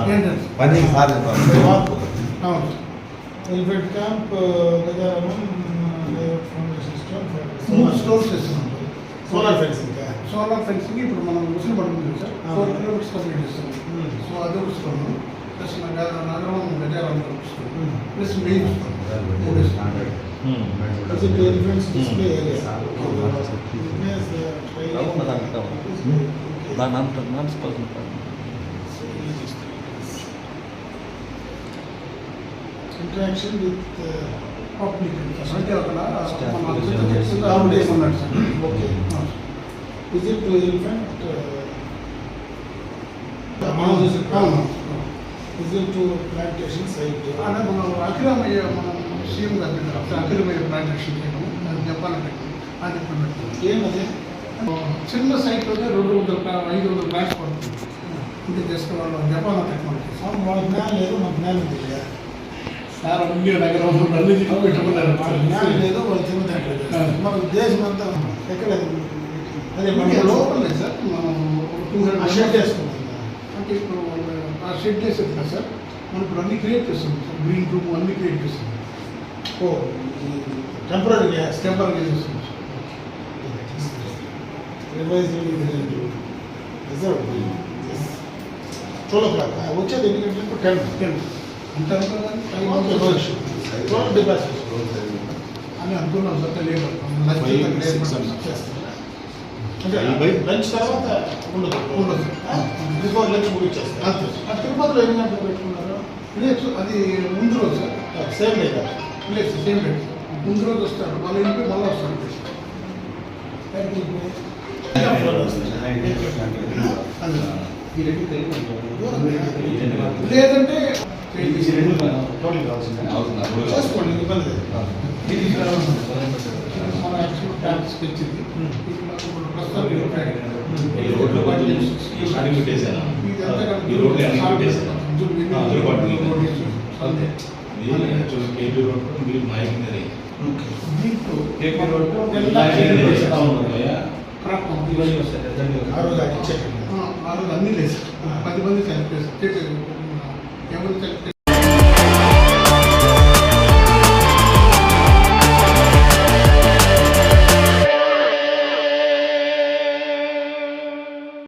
పని elephant camp Gajaramam stores చేస్తున్నాం. Solar fencing solar fencing ఇప్పుడు మనం ముస్లిం పడుతుంది సార్ 4 కిలోమీటర్స్ కంప్లీట్ చేస్తున్నాం. సో అది వస్తున్నాం ప్లస్ నగరం గజారామం ప్లస్ మెయిన్ వస్తాం. Elephants display area interaction with public అంటే అక్కడ ఏమన్నాడు sir? Okay. Visit to elephant visit to plantation site అంటే మనం అఖిలమయ్య మనం సీఎం గారు అఖిలమయ్య ప్లాంటేషన్ చేయడం చెప్పాలంటే అది ఏమది చిన్న సైట్లోనే 200 500 ప్లాంట్స్ పడుతుంది. ఇది చేసుకోవాలి జపాన్ టెక్నాలజీ. వాళ్ళ జ్ఞానం లేదు, మన జ్ఞానం తెలియదు. సార్ అన్ని నగరం అన్ని పెట్టుకున్నారు. జ్ఞానం లేదు, వాళ్ళు తిన్నట్లేదు. మన దేశం అంతా ఎక్కడ అదే మన లోపల లేదు సార్. మనం 200 షెడ్ వేసుకుంటాం. అంటే ఇప్పుడు ఆ షెడ్ వేసేది కదా సార్, మనం ఇప్పుడు అన్ని క్రియేట్ చేస్తున్నాం సార్. గ్రీన్ రూమ్ అన్ని క్రియేట్ చేస్తున్నాం. ఓ టెంపరీ గ్యాస్ టెంపరీ చేస్తున్నాం సార్. వచ్చేది ఎన్ని గంటలకు 10 అంటే అని అనుకున్నాం సార్. లేబర్ అంటే లంచ్ తర్వాత ఉండదు బిఫోర్ లంచ్ ముగించేస్తారు. తిరుపతిలో ఎన్ని గంటలు పెట్టుకున్నారు? లేదు అది ముందు రోజు సార్. సేమ్ లేదా? లేదు సార్, సేమ్ లేదు. ముందు రోజు వస్తారు, మళ్ళీ ఇంటికి మళ్ళీ వస్తారు. లేదంటే చేసుకోండి, ఇబ్బంది లేదు. మన యాక్చువల్ ట్యాక్స్ తెచ్చింది ప్రస్తుతానికి ఆ రోజు అన్నీ లేదు. 10 మంది చనిపోయారు. ఎవరు చనిపోయారు?